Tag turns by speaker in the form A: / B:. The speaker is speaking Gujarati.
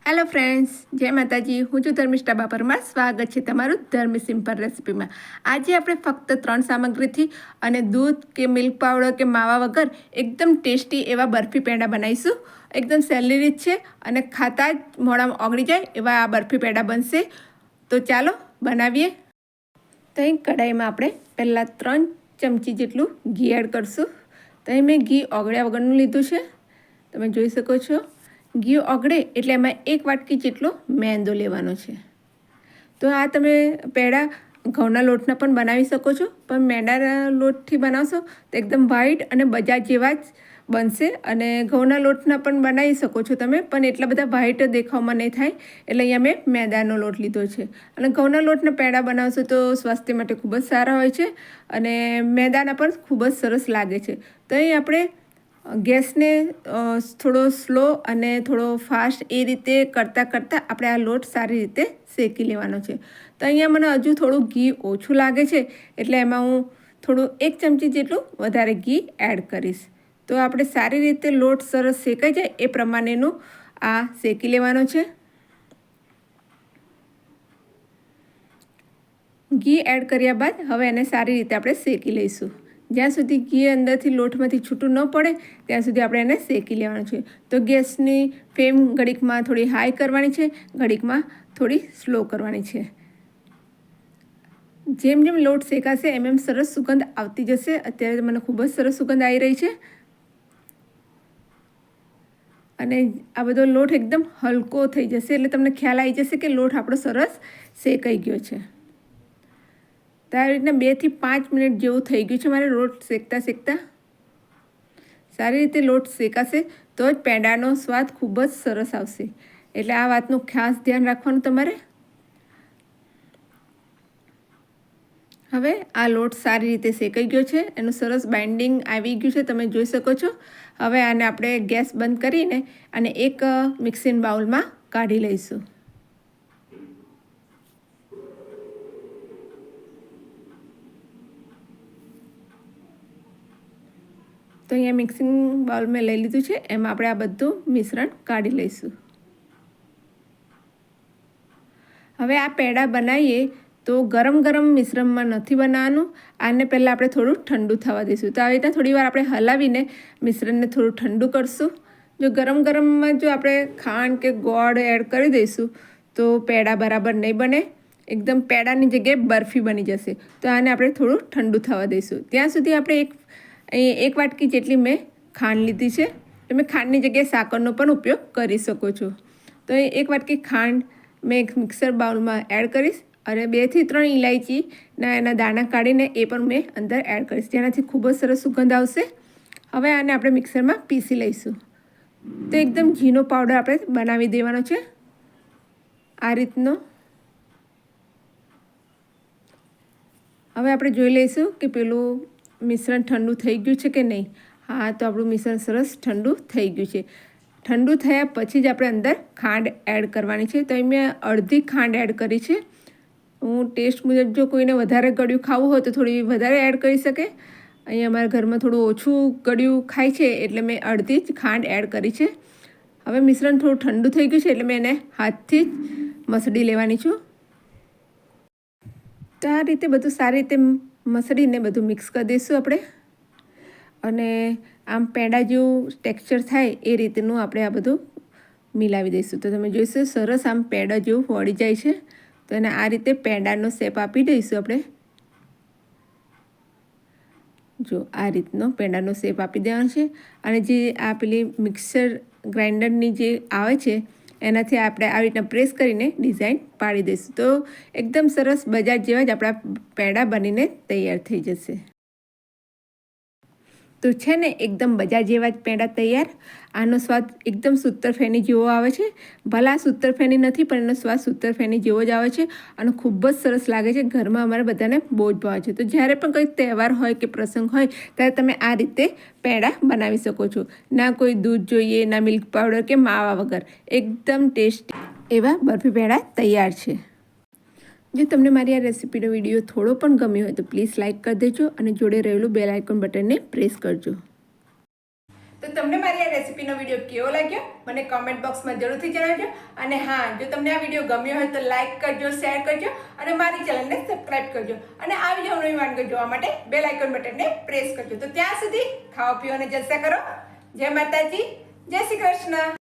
A: હેલો ફ્રેન્ડ્સ, જય માતાજી. હું છું ધર્મિષ્ઠા બાપરમાં. સ્વાગત છે તમારું ધર્મી સિમ્પલ રેસિપીમાં. આજે આપણે ફક્ત 3 સામગ્રીથી અને દૂધ કે મિલ્ક પાવડર કે માવા વગર એકદમ ટેસ્ટી એવા બરફી પેંડા બનાવીશું. એકદમ સહેલી રીત છે અને ખાતા જ મોઢામાં ઓગળી જાય એવા આ બરફી પેંડા બનશે. તો ચાલો બનાવીએ. તો અહીં કઢાઈમાં આપણે પહેલાં 3 ચમચી જેટલું ઘી એડ કરીશું. તો અહીં મેં ઘી ઓગળ્યા વગરનું લીધું છે, તમે જોઈ શકો છો. ઘી ઓગળે એટલે એમાં 1 વાટકી જેટલો મેંદો લેવાનો છે. તો આ તમે પેંડા ઘઉંના લોટના પણ બનાવી શકો છો, પણ મેંદાના લોટથી બનાવશો તો એકદમ વ્હાઈટ અને બજાર જેવા જ બનશે. અને ઘઉંના લોટના પણ બનાવી શકો છો તમે, પણ એટલા બધા વ્હાઈટ દેખાવમાં નહીં થાય. એટલે અહીંયા મેં મેંદાનો લોટ લીધો છે. અને ઘઉંના લોટના પેંડા બનાવશો તો સ્વાસ્થ્ય માટે ખૂબ જ સારા હોય છે અને મેંદાના પણ ખૂબ જ સરસ લાગે છે. તો અહીં આપણે ગેસને થોડો સ્લો અને થોડો ફાસ્ટ એ રીતે કરતાં આપણે આ લોટ સારી રીતે શેકી લેવાનો છે. તો અહીંયા મને હજુ થોડું ઘી ઓછું લાગે છે, એટલે એમાં હું થોડું 1 ચમચી જેટલું વધારે ઘી એડ કરીશ. તો આપણે સારી રીતે લોટ સરસ શેકાઈ જાય એ પ્રમાણેનું આ શેકી લેવાનો છે. ઘી એડ કર્યા બાદ હવે એને સારી રીતે આપણે શેકી લઈશું. જ્યાં સુધી ઘી અંદરથી લોટમાંથી છૂટું ન પડે ત્યાં સુધી આપણે એને શેકી લેવાનું છે. તો ગેસની ફ્લેમ ઘડીકમાં થોડી હાઈ કરવાની છે, ઘડીકમાં થોડી સ્લો કરવાની છે. જેમ જેમ લોટ શેકાશે એમ સરસ સુગંધ આવતી જશે. અત્યારે મને ખૂબ જ સરસ સુગંધ આવી રહી છે અને આ બધો લોટ એકદમ હલકો થઈ જશે એટલે તમને ખ્યાલ આવી જશે કે લોટ આપણો સરસ શેકાઈ ગયો છે. તો આ રીતના 2 થી 5 મિનિટ જેવું થઈ ગયું છે મારે લોટ શેકતા. સારી રીતે લોટ શેકાશે તો જ પેંડાનો સ્વાદ ખૂબ જ સરસ આવશે. એટલે આ વાતનું ખાસ ધ્યાન રાખવાનું તમારે. હવે આ લોટ સારી રીતે શેકાઈ ગયો છે, એનું સરસ બાઇન્ડિંગ આવી ગયું છે, તમે જોઈ શકો છો. હવે આને આપણે ગેસ બંધ કરીને અને એક મિક્સિંગ બાઉલમાં કાઢી લઈશું. તો અહીંયા મિક્સિંગ બાઉલ મેં લઈ લીધું છે, એમાં આપણે આ બધું મિશ્રણ કાઢી લઈશું. હવે આ પેંડા બનાવીએ તો ગરમ મિશ્રણમાં નથી બનાવવાનું. આને પહેલાં આપણે થોડું ઠંડુ થવા દઈશું. તો આવી રીતે થોડી વાર આપણે હલાવીને મિશ્રણને થોડું ઠંડુ કરશું. જો ગરમમાં જો આપણે ખાંડ કે ગોળ એડ કરી દઈશું તો પેંડા બરાબર નહીં બને, એકદમ પેંડાની જગ્યાએ બરફી બની જશે. તો આને આપણે થોડું ઠંડુ થવા દઈશું. ત્યાં સુધી આપણે એક વાટકી જેટલી મેં ખાંડ લીધી છે. તમે ખાંડની જગ્યાએ સાકરનો પણ ઉપયોગ કરી શકો છો. તો 1 વાટકી ખાંડ મેં એક મિક્સર બાઉલમાં એડ કરીશ અને 2 થી 3 ઇલાયચીના એના દાણા કાઢીને એ પણ મેં અંદર એડ કરીશ, જેનાથી ખૂબ જ સરસ સુગંધ આવશે. હવે આને આપણે મિક્સરમાં પીસી લઈશું. તો એકદમ ઝીણો પાવડર આપણે બનાવી દેવાનો છે આ રીતનો. હવે આપણે જોઈ લઈશું કે પેલું મિશ્રણ ઠંડુ થઈ ગયું છે કે નહીં. હા, તો આપણું મિશ્રણ સરસ ઠંડુ થઈ ગયું છે. ઠંડુ થયા પછી જ આપણે અંદર ખાંડ એડ કરવાની છે. તો અહીં મેં અડધી ખાંડ એડ કરી છે. હું ટેસ્ટ મુજબ જો કોઈને વધારે ગળ્યું ખાવું હોય તો થોડી વધારે એડ કરી શકે. અહીં અમારા ઘરમાં થોડું ઓછું ગળ્યું ખાય છે એટલે મેં અડધી જ ખાંડ એડ કરી છે. હવે મિશ્રણ થોડું ઠંડુ થઈ ગયું છે એટલે મેં એને હાથથી જ મસળી લેવાની છું. તો આ રીતે બધું સારી રીતે મસળીને બધું મિક્સ કરી દઈશું આપણે. અને આમ પેંડા જેવું ટેક્સચર થાય એ રીતનું આપણે આ બધું મિલાવી દઈશું. તો તમે જોઈશું સરસ આમ પેંડા જેવું વળી જાય છે. તો એને આ રીતે પેંડાનો શેપ આપી દઈશું આપણે. જો આ રીતનો પેંડાનો શેપ આપી દેવાનો છે. અને જે આ પેલી મિક્સર ગ્રાઇન્ડરની જે આવે છે એનાથી આપણે આવી રીતના પ્રેસ કરીને ડિઝાઇન પાડી દઈશું. તો એકદમ સરસ બજાર જેવા જ આપણા પેંડા બનીને તૈયાર થઈ જશે. તો છે ને એકદમ બજાર જેવા જ પેંડા તૈયાર. આનો સ્વાદ એકદમ સૂતરફેની જેવો આવે છે. ભલા સૂતરફેની નથી પણ એનો સ્વાદ સૂતરફેની જેવો જ આવે છે અને ખૂબ જ સરસ લાગે છે. ઘરમાં અમારે બધાને બહુ જ ભાવે છે. તો જ્યારે પણ કોઈ તહેવાર હોય કે પ્રસંગ હોય ત્યારે તમે આ રીતે પેંડા બનાવી શકો છો. ના કોઈ દૂધ જોઈએ, ના મિલ્ક પાવડર કે માવા વગર એકદમ ટેસ્ટી એવા બરફી પેંડા તૈયાર છે. જો તમને મારી આ રેસીપીનો વિડીયો થોડો પણ ગમ્યો હોય તો પ્લીઝ લાઇક કરી દેજો અને જોડે રહેલું બેલ આઇકોન બટનને પ્રેસ કરજો. તો તમને મારી આ રેસીપીનો વિડીયો કેવો લાગ્યો મને કમેન્ટ બોક્સમાં જરૂરથી જણાવજો. અને હા, જો તમને આ વિડીયો ગમ્યો હોય તો લાઈક કરજો, શેર કરજો અને મારી ચેનલને સબસ્ક્રાઈબ કરજો. અને આ વિડીયો નવી વાનગી જોવા માટે બેલ આઇકન બટનને પ્રેસ કરજો. તો ત્યાં સુધી ખાઓ પીઓ અને જલસા કરો. જય માતાજી, જય શ્રી કૃષ્ણ.